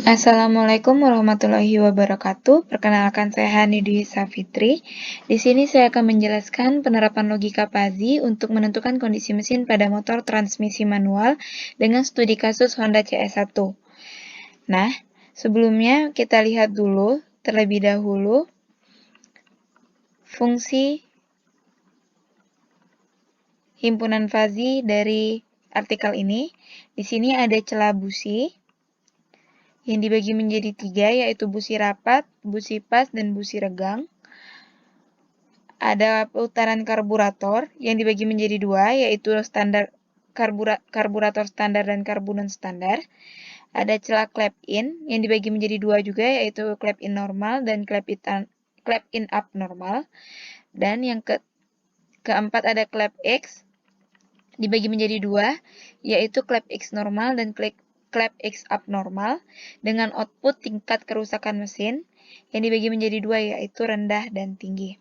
Assalamualaikum warahmatullahi wabarakatuh. Perkenalkan saya Hani Dwi Safitri. Di sini saya akan menjelaskan penerapan logika Fuzzy untuk menentukan kondisi mesin pada motor transmisi manual dengan studi kasus Honda CS1. Nah, sebelumnya kita lihat dulu terlebih dahulu fungsi himpunan Fuzzy dari artikel ini. Di sini ada celah busi yang dibagi menjadi 3, yaitu busi rapat, busi pas, dan busi regang. Ada putaran karburator yang dibagi menjadi 2, yaitu standar karburator standar dan karbu non standar. Ada celah clap in yang dibagi menjadi 2 juga, yaitu clap in normal dan clap in abnormal. Dan yang keempat ada clap X dibagi menjadi 2, yaitu clap X normal dan clap X abnormal dengan output tingkat kerusakan mesin yang dibagi menjadi 2, yaitu rendah dan tinggi.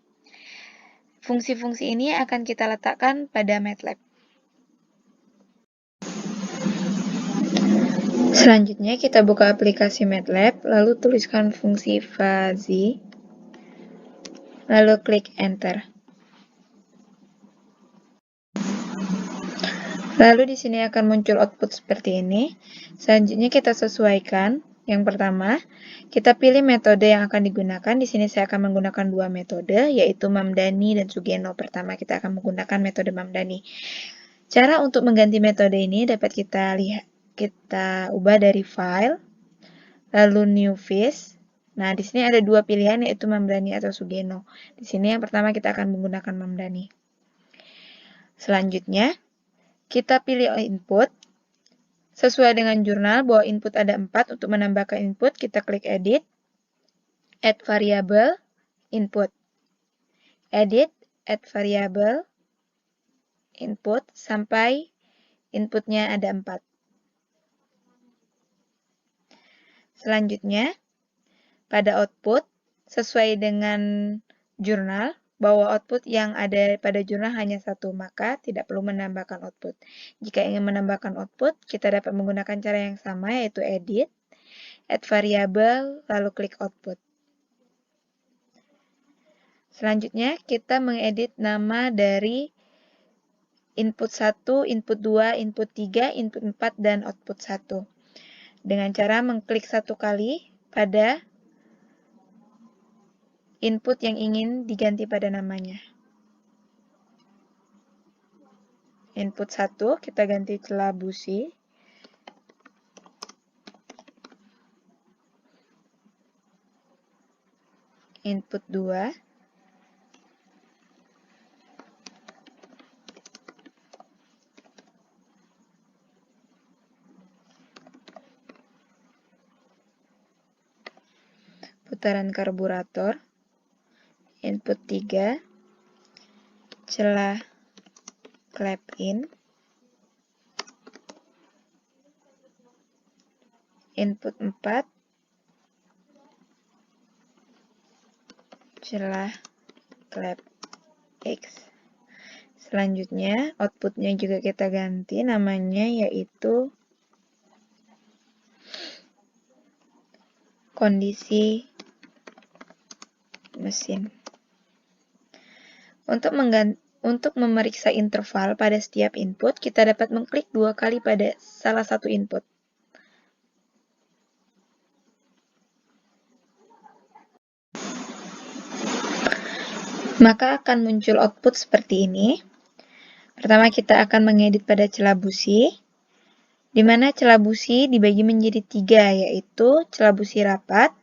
Fungsi-fungsi ini akan kita letakkan pada MATLAB. Selanjutnya kita buka aplikasi MATLAB, lalu tuliskan fungsi Fuzzy, lalu klik Enter. Lalu di sini akan muncul output seperti ini. Selanjutnya kita sesuaikan. Yang pertama, kita pilih metode yang akan digunakan. Di sini saya akan menggunakan 2 metode, yaitu Mamdani dan Sugeno. Pertama, kita akan menggunakan metode Mamdani. Cara untuk mengganti metode ini dapat kita ubah dari File, lalu New Fish. Nah, di sini ada 2 pilihan, yaitu Mamdani atau Sugeno. Di sini yang pertama kita akan menggunakan Mamdani. Selanjutnya, kita pilih input. Sesuai dengan jurnal, bahwa input ada 4. Untuk menambahkan input, kita klik Edit, Add Variable, Input. Edit, Add Variable, Input, sampai inputnya ada 4. Selanjutnya, pada output, sesuai dengan jurnal, bahwa output yang ada pada jurnal hanya 1, maka tidak perlu menambahkan output. Jika ingin menambahkan output, kita dapat menggunakan cara yang sama, yaitu Edit, Add Variable, lalu klik Output. Selanjutnya, kita mengedit nama dari input 1, input 2, input 3, input 4, dan output 1. Dengan cara mengklik 1 kali pada input yang ingin diganti pada namanya. Input 1, kita ganti celah busi. Input 2. Putaran karburator. Input 3. Celah clap in. Input 4. Celah clap X. Selanjutnya, outputnya juga kita ganti namanya, yaitu kondisi mesin. Untuk memeriksa interval pada setiap input, kita dapat mengklik 2 kali pada salah satu input. Maka akan muncul output seperti ini. Pertama, kita akan mengedit pada celah busi, di mana celah busi dibagi menjadi 3, yaitu celah busi rapat,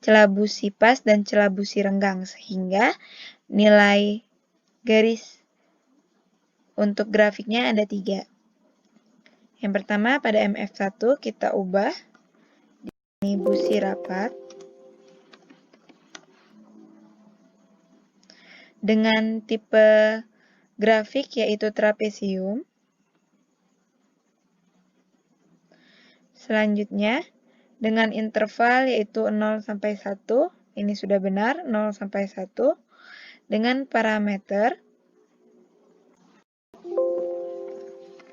celah busi pas, dan celah busi renggang, sehingga nilai garis untuk grafiknya ada 3. Yang pertama, pada MF1 kita ubah ini busi rapat dengan tipe grafik yaitu trapesium. Selanjutnya, dengan interval yaitu 0 sampai 1, ini sudah benar, 0 sampai 1, dengan parameter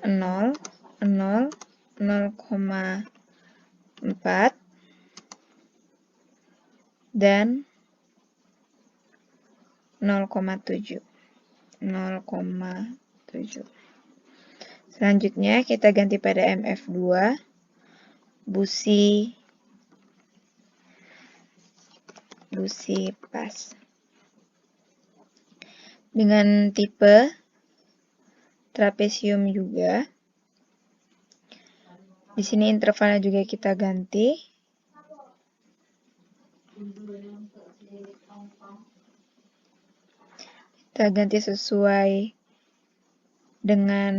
0, 0, 0,4, dan 0,7. 0,7. Selanjutnya kita ganti pada MF2, busi pas. Dengan tipe trapesium juga. Di sini intervalnya juga kita ganti. Kita ganti sesuai dengan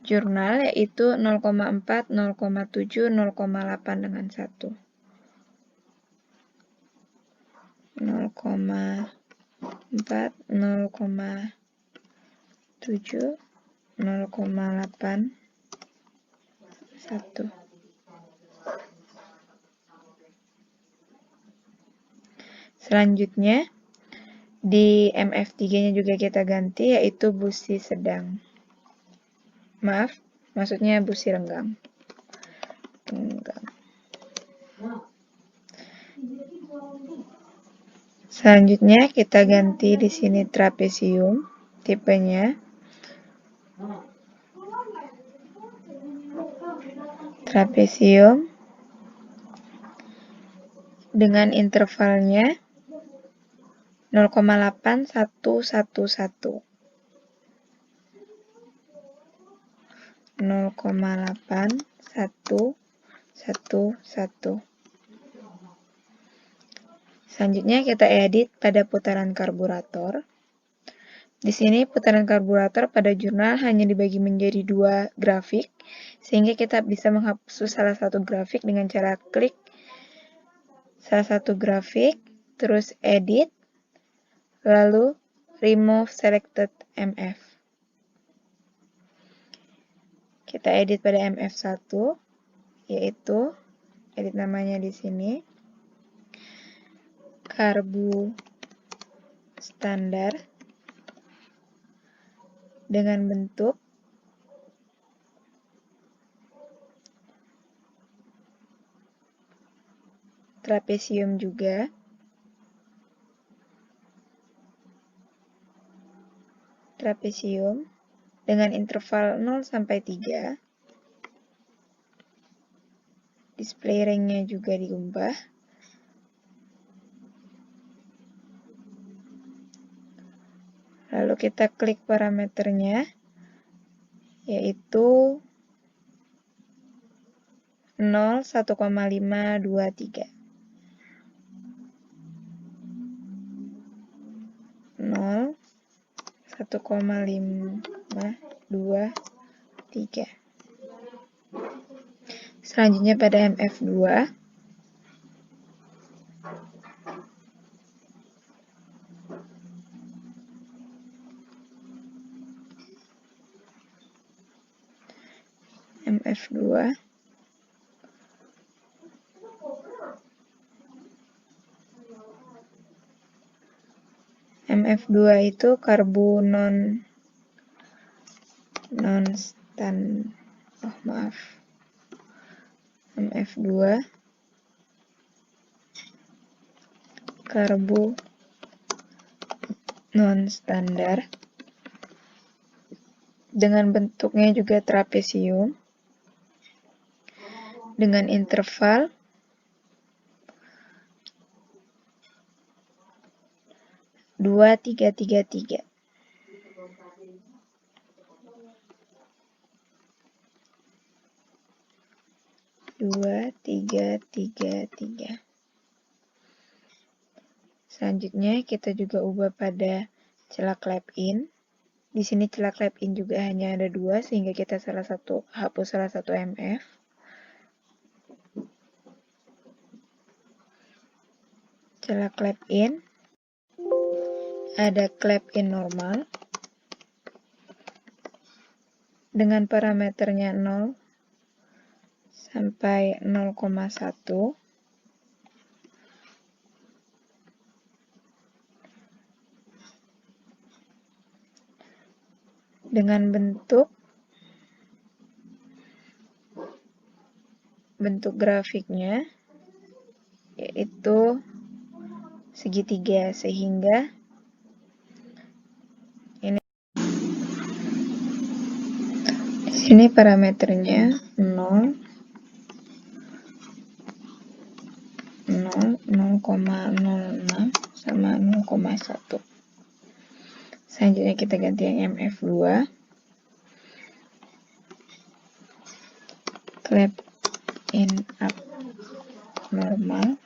jurnal, yaitu 0,4, 0,7, 0,8 dengan 1. 0,4, 0,7, 0,8, 1. Selanjutnya, di MF3-nya juga kita ganti, yaitu busi sedang. Maaf, maksudnya busi renggang. Selanjutnya kita ganti di sini trapesium tipenya. Trapesium dengan intervalnya 0,8111. 0,8111. Selanjutnya kita edit pada putaran karburator. Di sini putaran karburator pada jurnal hanya dibagi menjadi 2 grafik, sehingga kita bisa menghapus salah satu grafik dengan cara klik salah satu grafik, terus edit, lalu remove selected MF. Kita edit pada MF1, yaitu edit namanya di sini, karbu standar dengan bentuk trapesium juga. Trapesium dengan interval 0 sampai 3. Display range-nya juga diubah. Lalu kita klik parameternya, yaitu 0, 1,523. 0, 1,523. Selanjutnya pada MF2, MF2 itu karbu MF2 karbu non-standar dengan bentuknya juga trapesium dengan interval 2,333. 2,333. Selanjutnya kita juga ubah pada celah clap in. Di sini celah clap in juga hanya ada 2, sehingga kita hapus salah satu MF. Celah clap in, ada clap in normal dengan parameternya 0 sampai 0,1. dengan bentuk grafiknya yaitu segitiga, sehingga ini di sini parameternya 0, 0,06 sama 0,1. Selanjutnya kita ganti yang MF2. Clap in up normal.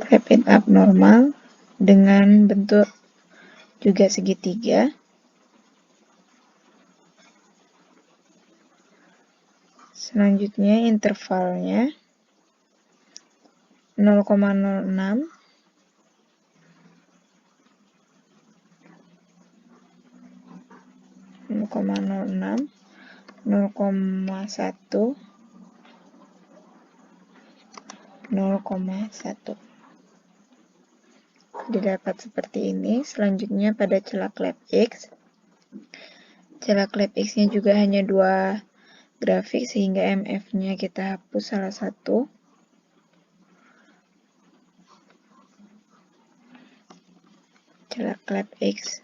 Clap in up normal dengan bentuk juga segitiga. Selanjutnya intervalnya 0,06, 0,06, 0,1, 0,1. Didapat seperti ini. Selanjutnya pada celah clap X. Celah clap X-nya juga hanya 2 grafik, sehingga MF-nya kita hapus salah satu. Celah clap X.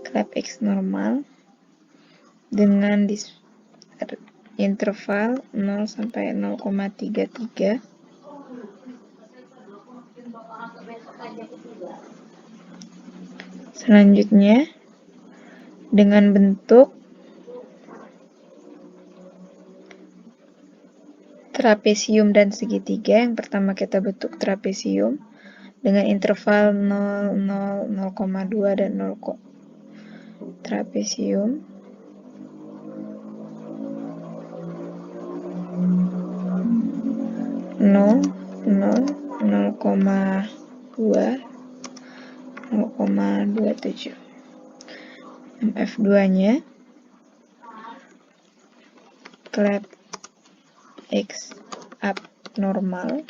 Clap X normal dengan interval 0 sampai 0,33. Selanjutnya dengan bentuk trapesium dan segitiga. Yang pertama kita bentuk trapesium dengan interval 0, 0, 0,2 dan 0, trapesium. Nol, 0,2, 0,27. MF2-nya clap X up normal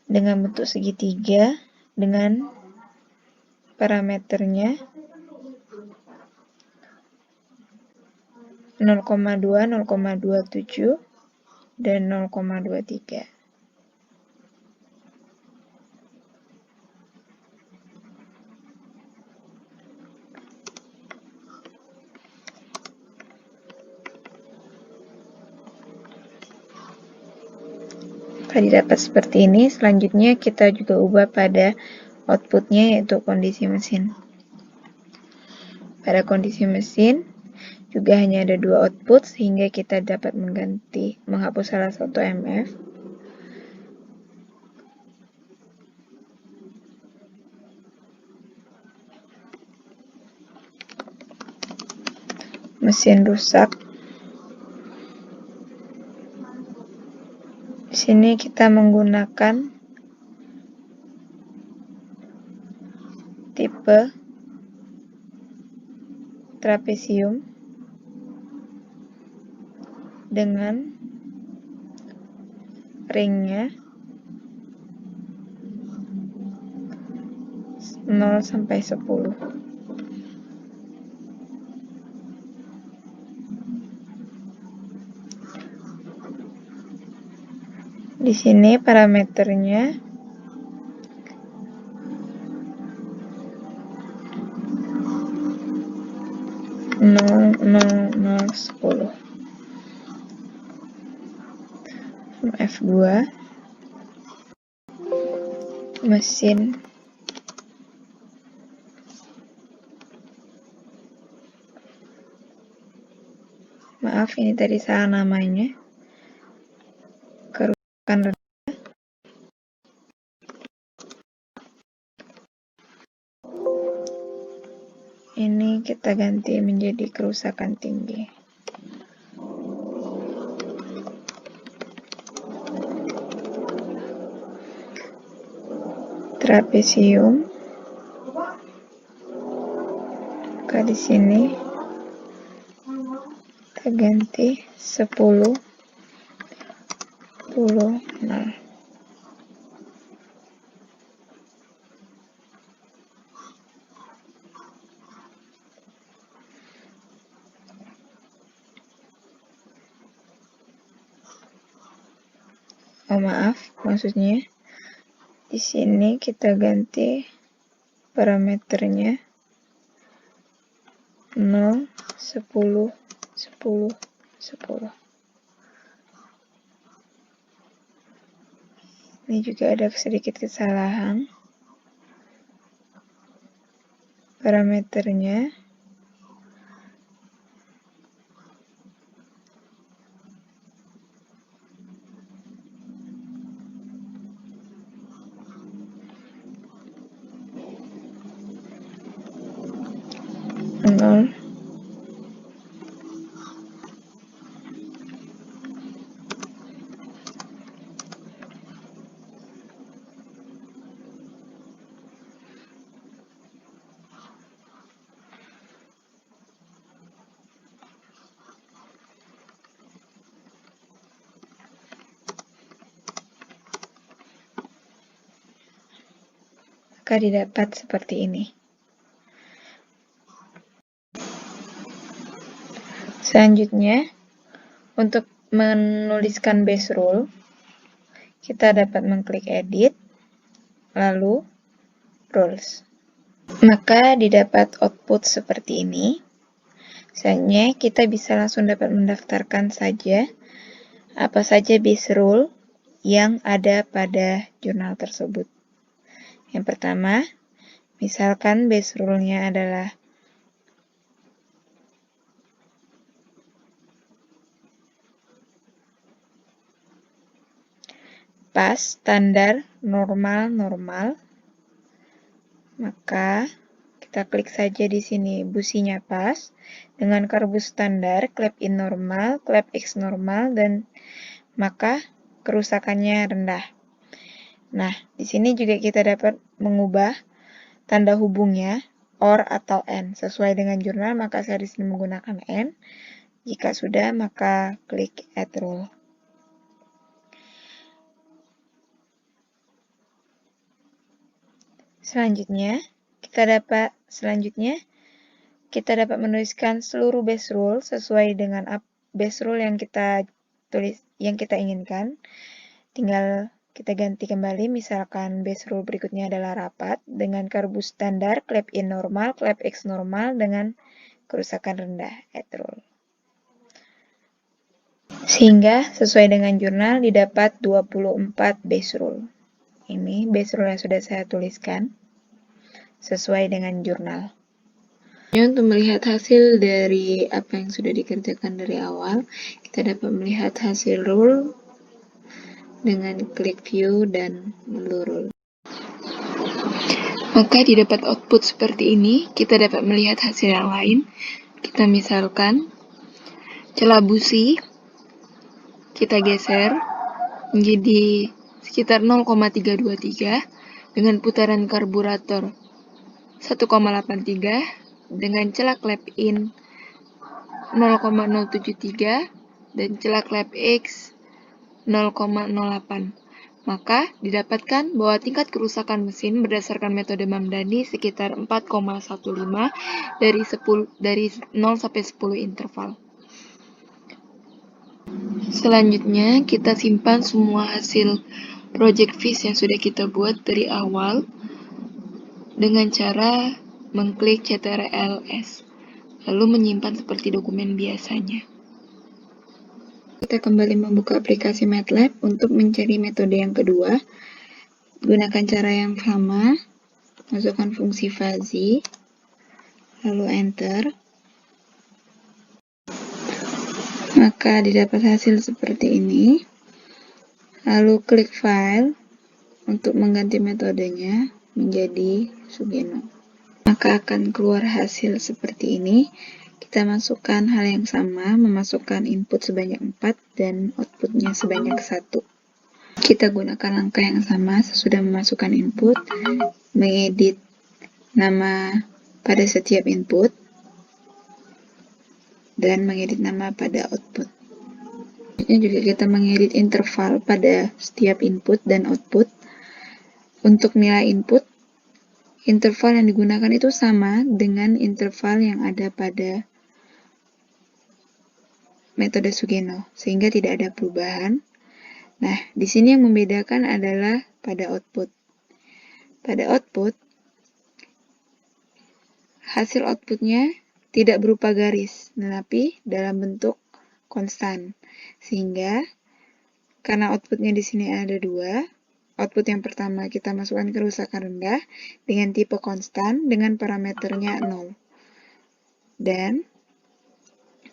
dengan bentuk segitiga dengan parameternya 0,2, 0,27 dan 0,23. Didapat seperti ini. Selanjutnya kita juga ubah pada outputnya, yaitu kondisi mesin. Pada kondisi mesin juga hanya ada 2 output, sehingga kita dapat menghapus salah satu MF. Mesin rusak. Di sini kita menggunakan tipe trapesium dengan ringnya 0 sampai 10. Di sini parameternya 0, 0, 0, 10. F2 mesin maaf, ini tadi salah namanya, kerusakan rendah. Ini kita ganti menjadi kerusakan tinggi. trapesium. Maka di sini kita ganti 10, 10, 0. Oh maaf, maksudnya di sini kita ganti parameternya 0, 10, 10, 10. Ini juga ada sedikit kesalahan. Parameternya 0, maka didapat seperti ini. Selanjutnya, untuk menuliskan base rule, kita dapat mengklik edit, lalu rules. Maka didapat output seperti ini. Misalnya, kita bisa langsung dapat mendaftarkan saja apa saja base rule yang ada pada jurnal tersebut. Yang pertama, misalkan base rule-nya adalah pas, standar, normal, normal. Maka kita klik saja di sini businya pas dengan karbus standar, clap in normal, clap X normal, dan maka kerusakannya rendah. Nah, di sini juga kita dapat mengubah tanda hubungnya OR atau AND. Sesuai dengan jurnal, maka saya di sini menggunakan AND. Jika sudah, maka klik Add Rule. Selanjutnya, kita dapat menuliskan seluruh base rule sesuai dengan base rule yang kita inginkan. Tinggal kita ganti kembali, misalkan base rule berikutnya adalah rapat dengan karbus standar, clap in normal, clap X normal dengan kerusakan rendah, add rule. Sehingga sesuai dengan jurnal didapat 24 base rule. Ini base rule yang sudah saya tuliskan sesuai dengan jurnal. Untuk melihat hasil dari apa yang sudah dikerjakan dari awal, kita dapat melihat hasil rule dengan klik view dan rule. Maka didapat output seperti ini, kita dapat melihat hasil yang lain. Kita misalkan celah busi, kita geser menjadi sekitar 0,323 dengan putaran karburator 1,83 dengan celah clap in 0,073 dan celah clap X 0,08. Maka didapatkan bahwa tingkat kerusakan mesin berdasarkan metode Mamdani sekitar 4,15 dari 0 sampai 10 interval. Selanjutnya, kita simpan semua hasil project fish yang sudah kita buat dari awal dengan cara mengklik CTRL-S, lalu menyimpan seperti dokumen biasanya. Kita kembali membuka aplikasi MATLAB untuk mencari metode yang kedua. Gunakan cara yang sama, masukkan fungsi fuzzy, lalu enter. Maka didapat hasil seperti ini. Lalu klik file untuk mengganti metodenya menjadi Sugeno. Maka akan keluar hasil seperti ini. Kita masukkan hal yang sama, memasukkan input sebanyak 4 dan outputnya sebanyak 1. Kita gunakan langkah yang sama sesudah memasukkan input, mengedit nama pada setiap input, dan mengedit nama pada output. Ini juga kita mengedit interval pada setiap input dan output. Untuk nilai input, interval yang digunakan itu sama dengan interval yang ada pada metode Sugeno, sehingga tidak ada perubahan. Nah, di sini yang membedakan adalah pada output. Pada output, hasil outputnya tidak berupa garis, tetapi dalam bentuk konstan. Sehingga, karena outputnya di sini ada dua, output yang pertama kita masukkan kerusakan rendah dengan tipe konstan dengan parameternya 0. Dan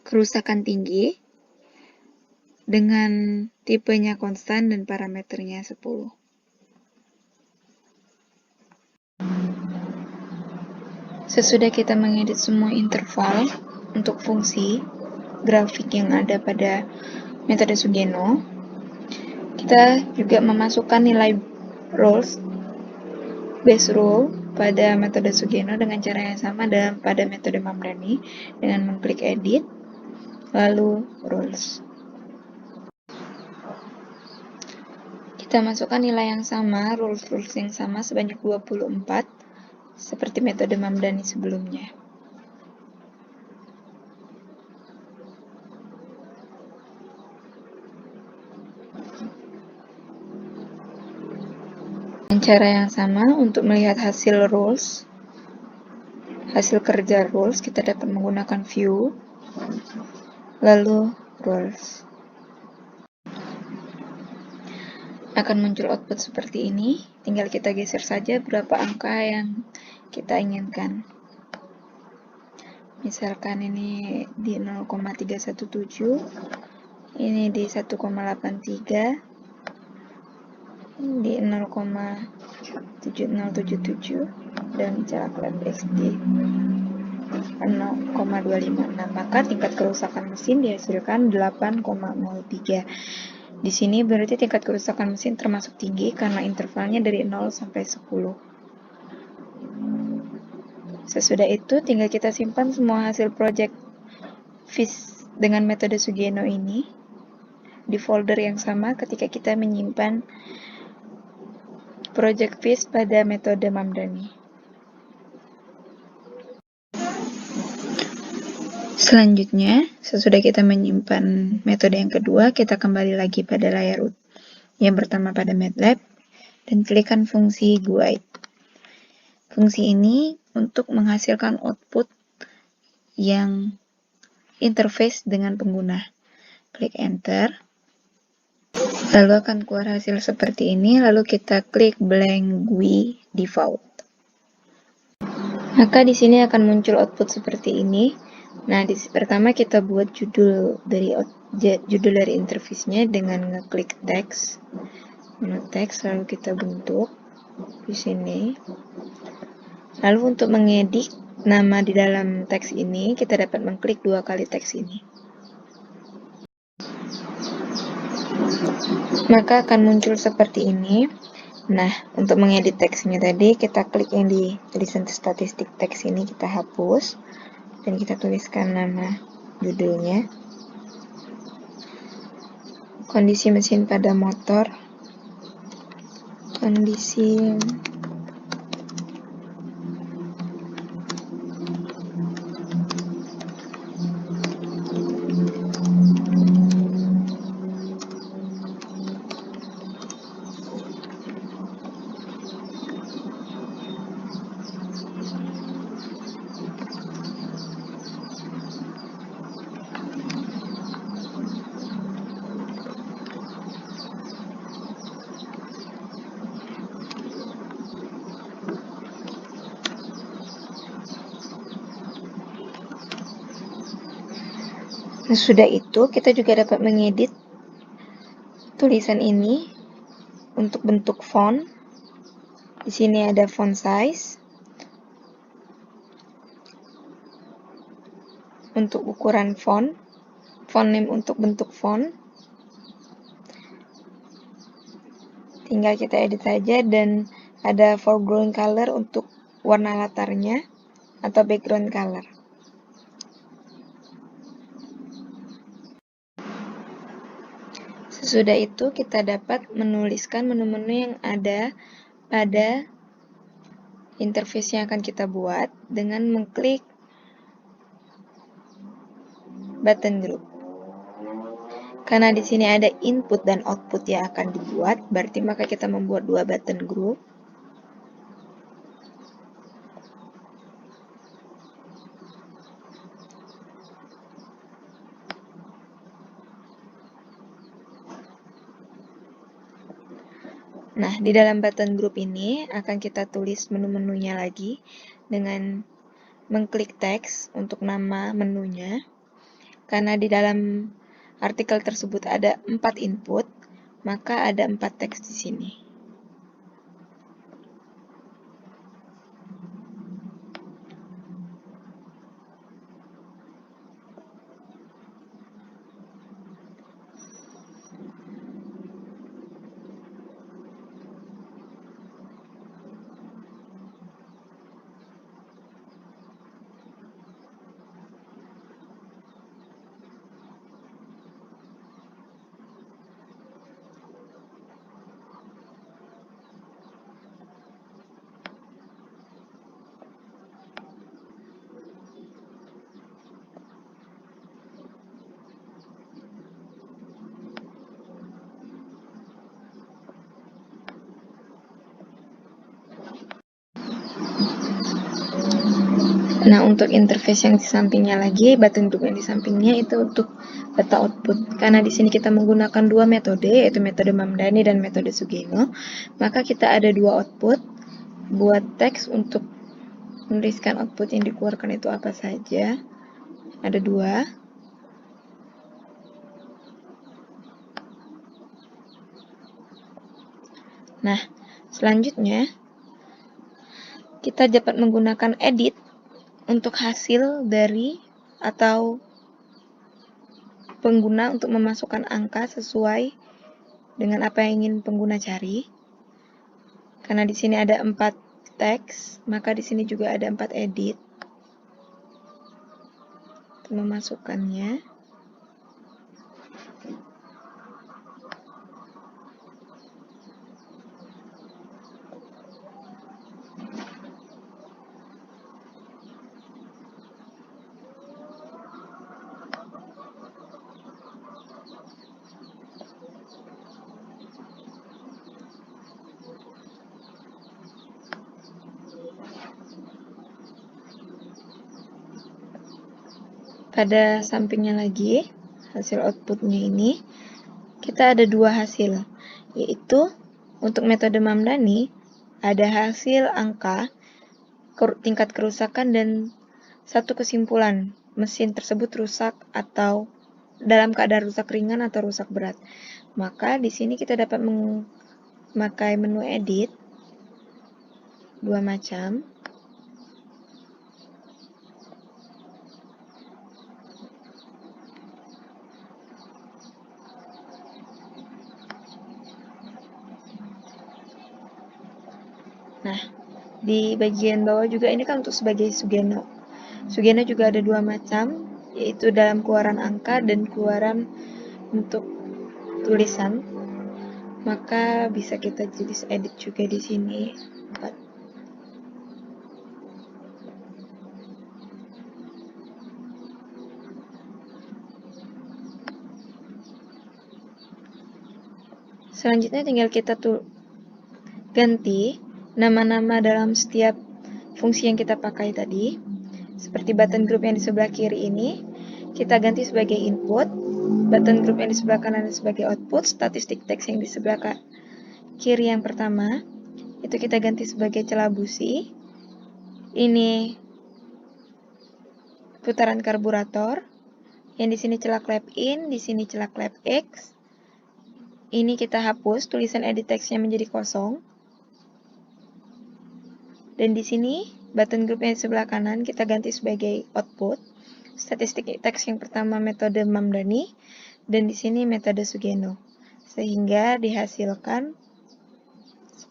kerusakan tinggi dengan tipenya konstan dan parameternya 10. Sesudah kita mengedit semua interval untuk fungsi grafik yang ada pada metode Sugeno, kita juga memasukkan nilai rules, base rule pada metode Sugeno dengan cara yang sama dalam pada metode Mamdani dengan mengklik edit, lalu rules. Kita masukkan nilai yang sama, rules yang sama sebanyak 24, seperti metode Mamdani sebelumnya. Dengan cara yang sama, untuk melihat hasil rules, hasil kerja rules, kita dapat menggunakan view, lalu rules. Akan muncul output seperti ini, tinggal kita geser saja berapa angka yang kita inginkan. Misalkan ini di 0,317, ini di 1,83, di 0,7077, dan jarak lab X di 0,256. Maka tingkat kerusakan mesin dihasilkan 8,03. Di sini berarti tingkat kerusakan mesin termasuk tinggi karena intervalnya dari 0 sampai 10. Sesudah itu tinggal kita simpan semua hasil project FIS dengan metode Sugeno ini di folder yang sama ketika kita menyimpan project FIS pada metode Mamdani. Selanjutnya, sesudah kita menyimpan metode yang kedua, kita kembali lagi pada layar yang pertama pada MATLAB dan klikkan fungsi guide. Fungsi ini untuk menghasilkan output yang interface dengan pengguna. Klik enter. Lalu akan keluar hasil seperti ini, lalu kita klik blank GUI default. Maka di sini akan muncul output seperti ini. Nah, pertama kita buat judul dari interface-nya dengan ngeklik teks. Menu teks, lalu kita bentuk di sini. Lalu untuk mengedit nama di dalam teks ini, kita dapat mengklik 2 kali teks ini. Maka akan muncul seperti ini. Nah, untuk mengedit teksnya tadi, kita klik yang di tulisan statistik teks ini, kita hapus. Dan kita tuliskan nama judulnya. Kondisi mesin pada motor. Kondisi Sesudah itu, kita juga dapat mengedit tulisan ini untuk bentuk font. Di sini ada font size. Untuk ukuran font name untuk bentuk font. Tinggal kita edit saja dan ada foreground color untuk warna latarnya atau background color. Sesudah itu kita dapat menuliskan menu-menu yang ada pada interface yang akan kita buat dengan mengklik button group. Karena di sini ada input dan output yang akan dibuat, berarti maka kita membuat dua button group. Nah, di dalam button group ini akan kita tulis menu-menunya lagi dengan mengklik teks untuk nama menunya. Karena di dalam artikel tersebut ada 4 input, maka ada 4 teks di sini. Nah, untuk interface yang di sampingnya lagi, button group yang di sampingnya itu untuk data output. Karena di sini kita menggunakan dua metode, yaitu metode Mamdani dan metode Sugeno, maka kita ada dua output. Buat teks untuk menuliskan output yang dikeluarkan itu apa saja. Ada dua. Nah, selanjutnya kita dapat menggunakan edit untuk hasil dari atau pengguna untuk memasukkan angka sesuai dengan apa yang ingin pengguna cari. Karena di sini ada 4 teks, maka di sini juga ada 4 edit untuk memasukkannya. Pada sampingnya lagi, hasil outputnya ini, kita ada dua hasil, yaitu untuk metode Mamdani, ada hasil angka, tingkat kerusakan, dan satu kesimpulan, mesin tersebut rusak atau dalam keadaan rusak ringan atau rusak berat. Maka di sini kita dapat memakai menu edit, dua macam. Nah, di bagian bawah juga ini kan untuk sebagai Sugeno. Sugeno juga ada dua macam, yaitu dalam keluaran angka dan keluaran untuk tulisan. Maka bisa kita jenis edit juga di sini. Selanjutnya tinggal kita ganti nama-nama dalam setiap fungsi yang kita pakai tadi. Seperti button group yang di sebelah kiri ini, kita ganti sebagai input, button group yang di sebelah kanan sebagai output, statistik teks yang di sebelah kiri yang pertama, itu kita ganti sebagai celah busi. Ini putaran karburator, yang di sini celah clap in, di sini celah clap X. Ini kita hapus tulisan edit teksnya menjadi kosong. Dan di sini button group yang di sebelah kanan kita ganti sebagai output. Statistik teks yang pertama metode Mamdani dan di sini metode Sugeno. Sehingga dihasilkan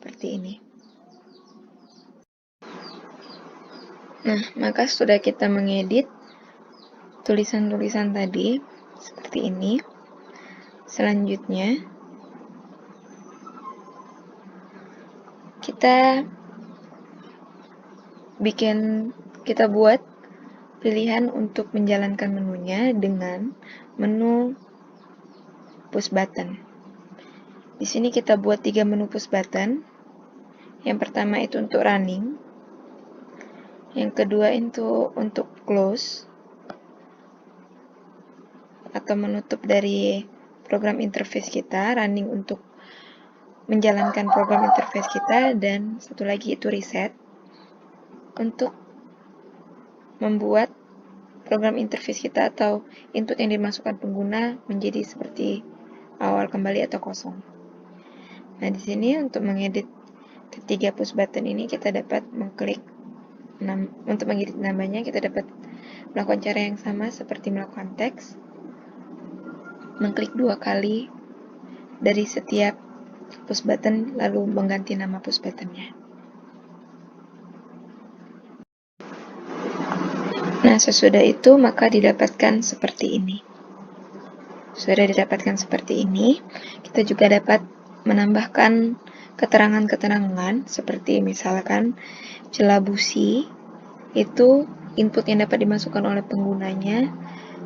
seperti ini. Nah, maka sudah kita mengedit tulisan-tulisan tadi seperti ini. Selanjutnya, kita buat pilihan untuk menjalankan menunya dengan menu push button. Di sini kita buat 3 menu push button. Yang pertama itu untuk running. Yang kedua itu untuk close atau menutup dari program interface kita, running untuk menjalankan program interface kita, dan satu lagi itu reset untuk membuat program interface kita atau input yang dimasukkan pengguna menjadi seperti awal kembali atau kosong. Nah, di sini untuk mengedit ketiga push button ini kita dapat mengklik untuk mengedit namanya, kita dapat melakukan cara yang sama seperti melakukan teks, mengklik 2 kali dari setiap push button lalu mengganti nama push buttonnya. Nah, sesudah itu maka didapatkan seperti ini. Sudah didapatkan seperti ini, kita juga dapat menambahkan keterangan-keterangan seperti misalkan celah busi, itu input yang dapat dimasukkan oleh penggunanya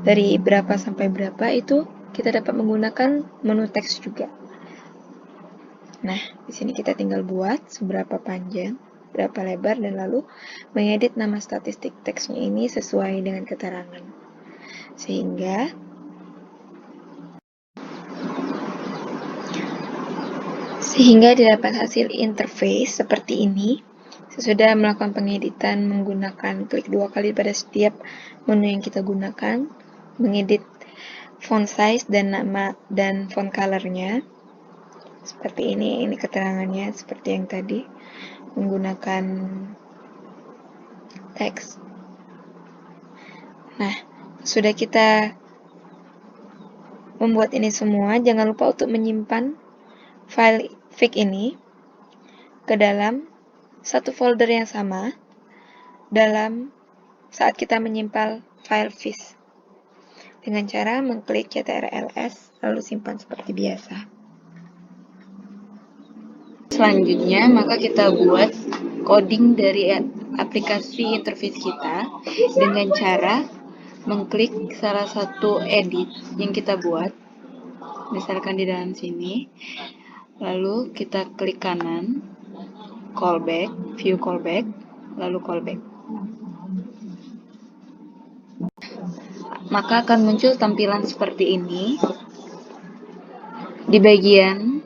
dari berapa sampai berapa, itu kita dapat menggunakan menu teks juga. Nah, di sini kita tinggal buat seberapa panjang, berapa lebar, dan lalu mengedit nama statistik teksnya ini sesuai dengan keterangan. Sehingga didapat hasil interface seperti ini. Sesudah melakukan pengeditan menggunakan klik 2 kali pada setiap menu yang kita gunakan, mengedit font size dan nama dan font color-nya. Seperti ini keterangannya seperti yang tadi, menggunakan teks. Nah, sudah kita membuat ini semua, jangan lupa untuk menyimpan file fig ini ke dalam satu folder yang sama dalam saat kita menyimpan file fish dengan cara mengklik ctrls lalu simpan seperti biasa. Selanjutnya, maka kita buat coding dari aplikasi interface kita dengan cara mengklik salah satu edit yang kita buat, misalkan di dalam sini, lalu kita klik kanan, callback, view callback, lalu callback. Maka akan muncul tampilan seperti ini. Di bagian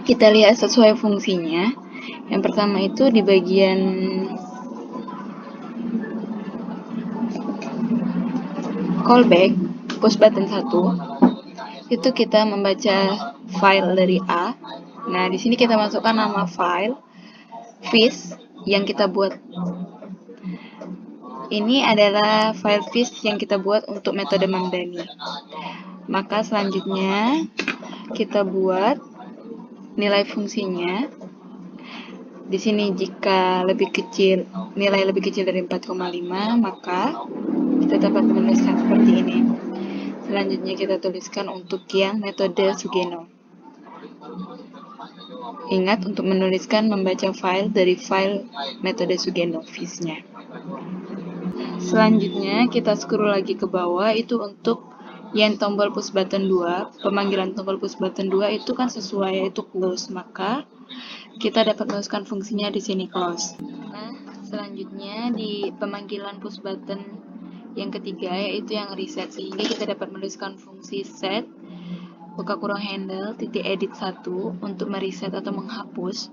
kita lihat sesuai fungsinya. Yang pertama itu di bagian callback, push button 1, itu kita membaca file dari A. Nah, di sini kita masukkan nama file fish yang kita buat. Ini adalah file fish yang kita buat untuk metode Mamdani. Maka selanjutnya kita buat nilai fungsinya. Di sini jika nilai lebih kecil dari 4,5, maka kita dapat menuliskan seperti ini. Selanjutnya kita tuliskan untuk yang metode Sugeno. Ingat untuk menuliskan membaca file dari file metode Sugeno fish-nya. Selanjutnya kita scroll lagi ke bawah, itu untuk yang tombol push button 2, pemanggilan tombol push button 2 itu kan sesuai yaitu close, maka kita dapat menuliskan fungsinya di sini close. Nah, selanjutnya di pemanggilan push button yang ketiga yaitu yang reset, sehingga kita dapat menuliskan fungsi set buka kurung handle titik edit 1 untuk mereset atau menghapus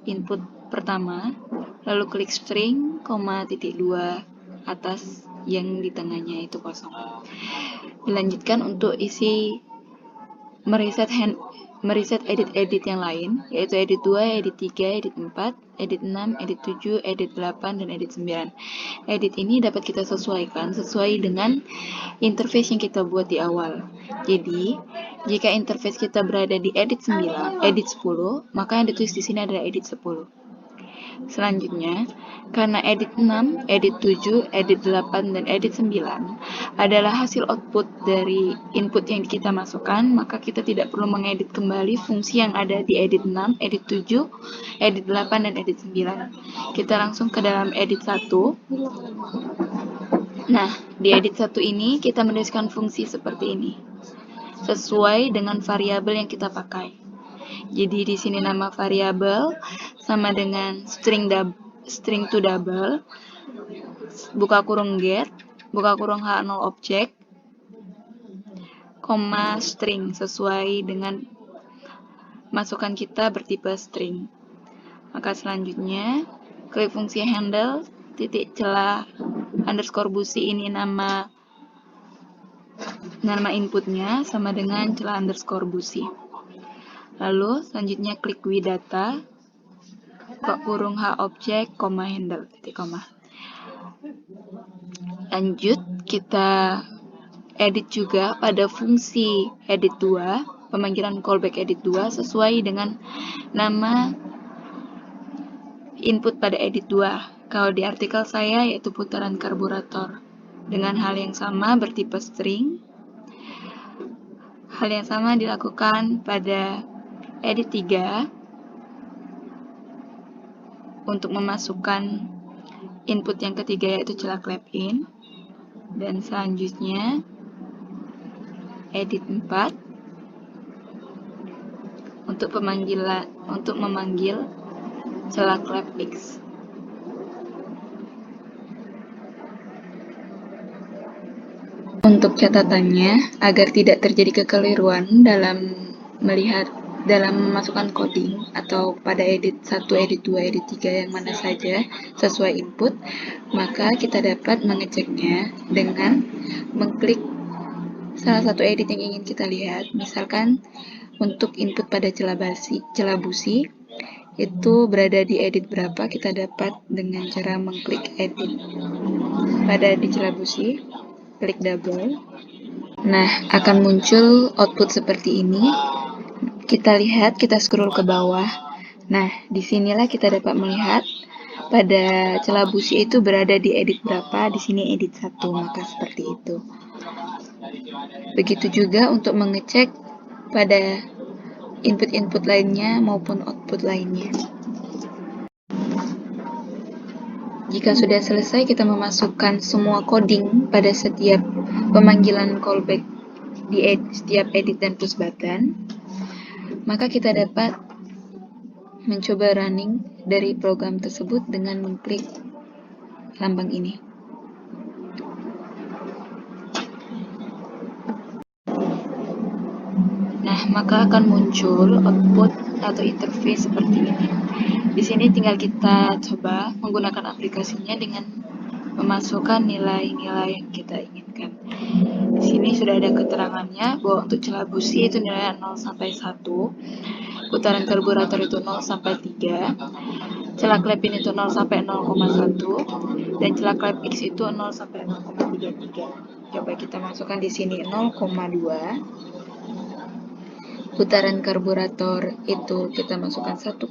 input pertama, lalu klik string, titik 2 atas yang di tengahnya itu kosong. Dilanjutkan untuk isi mereset meriset edit-edit yang lain, yaitu edit 2, edit 3, edit 4, edit 6, edit 7, edit 8, dan edit 9. Edit ini dapat kita sesuaikan sesuai dengan interface yang kita buat di awal. Jadi, jika interface kita berada di edit 9, edit 10, maka yang ditulis di sini adalah edit 10. Selanjutnya, karena edit 6, edit 7, edit 8, dan edit 9 adalah hasil output dari input yang kita masukkan, maka kita tidak perlu mengedit kembali fungsi yang ada di edit 6, edit 7, edit 8, dan edit 9. Kita langsung ke dalam edit 1. Nah, di edit 1 ini kita menuliskan fungsi seperti ini, sesuai dengan variabel yang kita pakai. Jadi di sini nama variabel sama dengan string to double, buka kurung get, buka kurung h0 object, koma string sesuai dengan masukan kita bertipe string. Maka selanjutnya klik fungsi handle titik celah underscore busi, ini nama inputnya sama dengan celah underscore busi. Lalu selanjutnya klik widata, buka kurung h object, koma handle, titik koma. Lanjut kita edit juga pada fungsi edit 2, pemanggilan callback edit 2 sesuai dengan nama input pada edit 2. Kalau di artikel saya yaitu putaran karburator. Dengan hal yang sama bertipe string. Hal yang sama dilakukan pada edit 3 untuk memasukkan input yang ketiga yaitu celah clap in. Dan selanjutnya edit 4 untuk memanggil celah clap x. Untuk catatannya, agar tidak terjadi kekeliruan dalam memasukkan coding atau pada edit 1, edit 2, edit 3 yang mana saja sesuai input, maka kita dapat mengeceknya dengan mengklik salah satu edit yang ingin kita lihat. Misalkan untuk input pada celah busi itu berada di edit berapa, kita dapat dengan cara mengklik edit pada di celah busi, klik double. Nah, akan muncul output seperti ini. Kita lihat, kita scroll ke bawah. Nah, disinilah kita dapat melihat pada celah busi itu berada di edit berapa, di sini edit 1, maka seperti itu. Begitu juga untuk mengecek pada input-input lainnya maupun output lainnya. Jika sudah selesai kita memasukkan semua coding pada setiap pemanggilan callback di setiap edit dan push button, maka kita dapat mencoba running dari program tersebut dengan mengklik lambang ini. Nah, maka akan muncul output atau interface seperti ini. Di sini tinggal kita coba menggunakan aplikasinya dengan memasukkan nilai-nilai yang kita inginkan. Di sini sudah ada keterangannya bahwa untuk celah busi itu nilainya 0 sampai 1, putaran karburator itu 0 sampai 3, celah clap in itu 0 sampai 0,1, dan celah clap x itu 0 sampai 0,33. Coba kita masukkan di sini 0,2. Putaran karburator itu kita masukkan 1,5.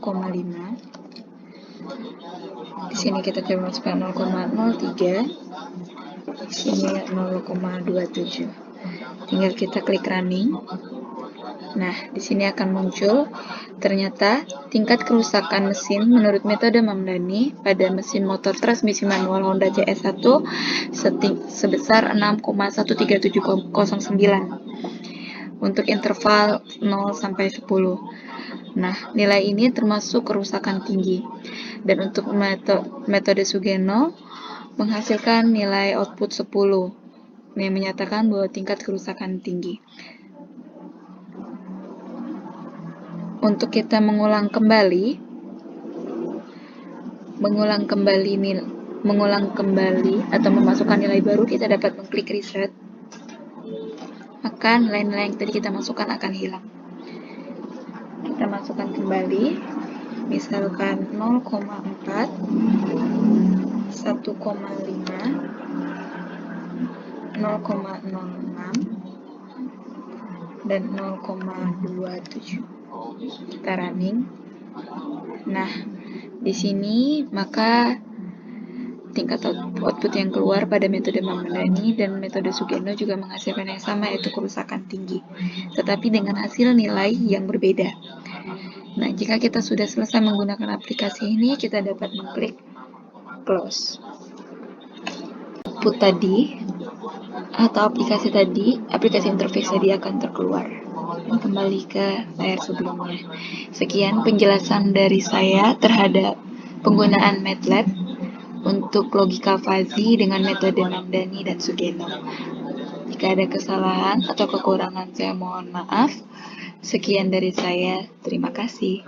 Di sini kita coba masukkan 0,03. Di sini 0,27. Tinggal kita klik running. Nah, di sini akan muncul ternyata tingkat kerusakan mesin menurut metode Mamdani pada mesin motor transmisi manual Honda CS1 sebesar 6,13709 untuk interval 0 sampai 10. Nah, nilai ini termasuk kerusakan tinggi. Dan untuk metode Sugeno menghasilkan nilai output 10 yang menyatakan bahwa tingkat kerusakan tinggi. Untuk kita mengulang kembali atau memasukkan nilai baru, kita dapat mengklik reset. Maka nilai-nilai yang tadi kita masukkan akan hilang. Kita masukkan kembali, misalkan 0,4, 1,5, 0,06, dan 0,27. Kita running. Nah, di sini maka tingkat output yang keluar pada metode Mamdani dan metode Sugeno juga menghasilkan yang sama, yaitu kerusakan tinggi, tetapi dengan hasil nilai yang berbeda. Nah, jika kita sudah selesai menggunakan aplikasi ini, kita dapat mengklik close. Output tadi atau aplikasi interface tadi akan terkeluar. Kembali ke layar sebelumnya. Sekian penjelasan dari saya terhadap penggunaan MATLAB untuk logika fuzzy dengan metode Mamdani dan Sugeno. Jika ada kesalahan atau kekurangan, saya mohon maaf. Sekian dari saya, terima kasih.